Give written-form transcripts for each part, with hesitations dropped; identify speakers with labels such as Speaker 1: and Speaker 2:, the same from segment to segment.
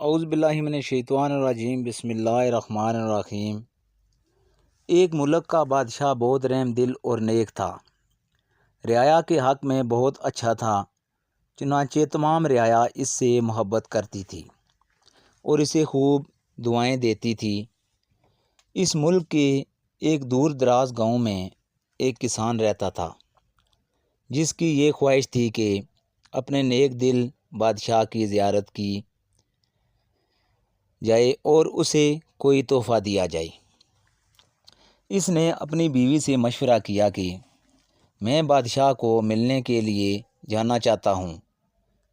Speaker 1: اعوذ باللہ من الشیطان الرجیم، بسم اللہ الرحمن الرحیم۔ ایک ملک کا بادشاہ بہت رحم دل اور نیک تھا۔ رعایا کے حق میں بہت اچھا تھا، چنانچہ تمام رعایا اس سے محبت کرتی تھی اور اسے خوب دعائیں دیتی تھی۔ اس ملک کے ایک دور دراز گاؤں میں ایک کسان رہتا تھا، جس کی یہ خواہش تھی کہ اپنے نیک دل بادشاہ کی زیارت کی جائے اور اسے کوئی تحفہ دیا جائے۔ اس نے اپنی بیوی سے مشورہ کیا کہ میں بادشاہ کو ملنے کے لیے جانا چاہتا ہوں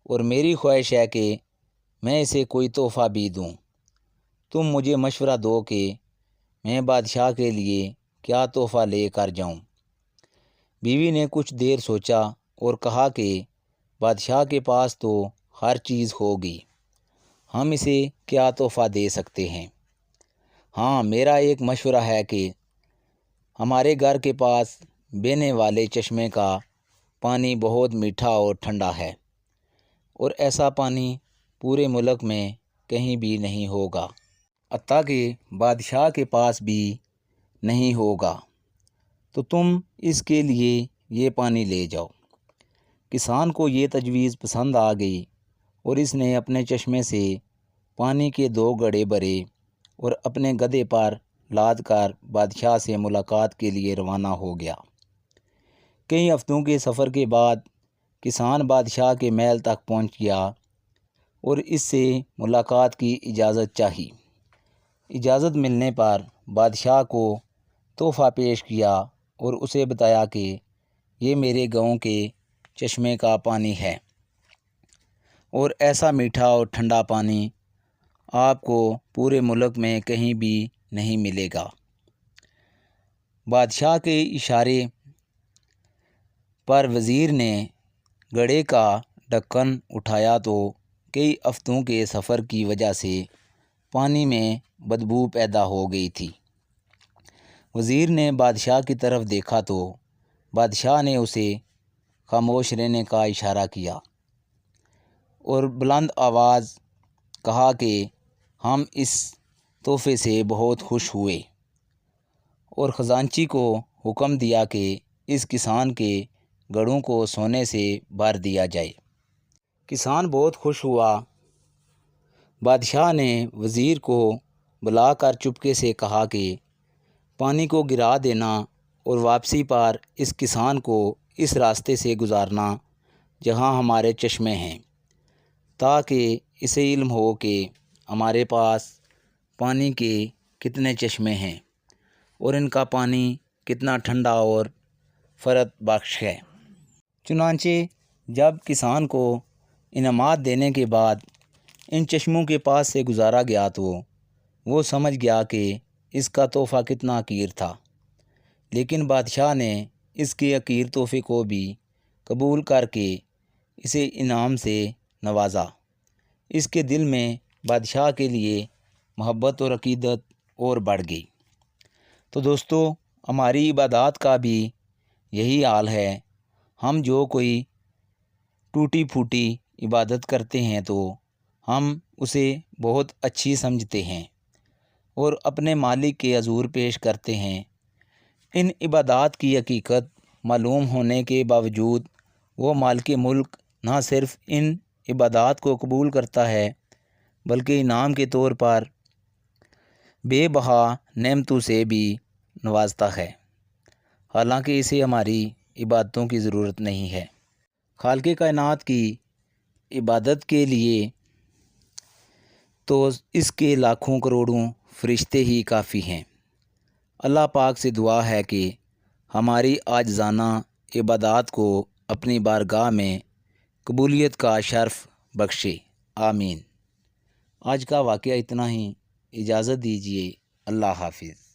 Speaker 1: اور میری خواہش ہے کہ میں اسے کوئی تحفہ بھی دوں۔ تم مجھے مشورہ دو کہ میں بادشاہ کے لیے کیا تحفہ لے کر جاؤں۔ بیوی نے کچھ دیر سوچا اور کہا کہ بادشاہ کے پاس تو ہر چیز ہوگی، ہم اسے کیا تحفہ دے سکتے ہیں؟ ہاں، میرا ایک مشورہ ہے کہ ہمارے گھر کے پاس بہنے والے چشمے کا پانی بہت میٹھا اور ٹھنڈا ہے، اور ایسا پانی پورے ملک میں کہیں بھی نہیں ہوگا، حتیٰ کہ بادشاہ کے پاس بھی نہیں ہوگا، تو تم اس کے لیے یہ پانی لے جاؤ۔ کسان کو یہ تجویز پسند آ گئی اور اس نے اپنے چشمے سے پانی کے 2 گڑھے بھرے اور اپنے گدھے پر لاد کر بادشاہ سے ملاقات کے لیے روانہ ہو گیا۔ کئی ہفتوں کے سفر کے بعد کسان بادشاہ کے محل تک پہنچ گیا اور اس سے ملاقات کی اجازت چاہی۔ اجازت ملنے پر بادشاہ کو تحفہ پیش کیا اور اسے بتایا کہ یہ میرے گاؤں کے چشمے کا پانی ہے اور ایسا میٹھا اور ٹھنڈا پانی آپ کو پورے ملک میں کہیں بھی نہیں ملے گا۔ بادشاہ کے اشارے پر وزیر نے گڑھے کا ڈھکن اٹھایا تو کئی ہفتوں کے سفر کی وجہ سے پانی میں بدبو پیدا ہو گئی تھی۔ وزیر نے بادشاہ کی طرف دیکھا تو بادشاہ نے اسے خاموش رہنے کا اشارہ کیا اور بلند آواز کہا کہ ہم اس تحفے سے بہت خوش ہوئے، اور خزانچی کو حکم دیا کہ اس کسان کے گڑھوں کو سونے سے بھر دیا جائے۔ کسان بہت خوش ہوا۔ بادشاہ نے وزیر کو بلا کر چپکے سے کہا کہ پانی کو گرا دینا اور واپسی پر اس کسان کو اس راستے سے گزارنا جہاں ہمارے چشمے ہیں، تاکہ اسے علم ہو کہ ہمارے پاس پانی کے کتنے چشمے ہیں اور ان کا پانی کتنا ٹھنڈا اور فرحت بخش ہے۔ چنانچہ جب کسان کو انعامات دینے کے بعد ان چشموں کے پاس سے گزارا گیا تو وہ سمجھ گیا کہ اس کا تحفہ کتنا حقیر تھا، لیکن بادشاہ نے اس کے حقیر تحفے کو بھی قبول کر کے اسے انعام سے نوازا۔ اس کے دل میں بادشاہ کے لیے محبت اور عقیدت اور بڑھ گئی۔ تو دوستو، ہماری عبادات کا بھی یہی حال ہے۔ ہم جو کوئی ٹوٹی پھوٹی عبادت کرتے ہیں تو ہم اسے بہت اچھی سمجھتے ہیں اور اپنے مالک کے حضور پیش کرتے ہیں۔ ان عبادات کی حقیقت معلوم ہونے کے باوجود وہ مالک ملک نہ صرف ان عبادات کو قبول کرتا ہے بلکہ انعام کے طور پر بے بہا نعمتوں سے بھی نوازتا ہے، حالانکہ اسے ہماری عبادتوں کی ضرورت نہیں ہے۔ خالق کائنات کی عبادت کے لیے تو اس کے لاکھوں کروڑوں فرشتے ہی کافی ہیں۔ اللہ پاک سے دعا ہے کہ ہماری عاجزانہ عبادات کو اپنی بارگاہ میں قبولیت کا شرف بخشے، آمین۔ آج کا واقعہ اتنا ہی، اجازت دیجیے، اللہ حافظ۔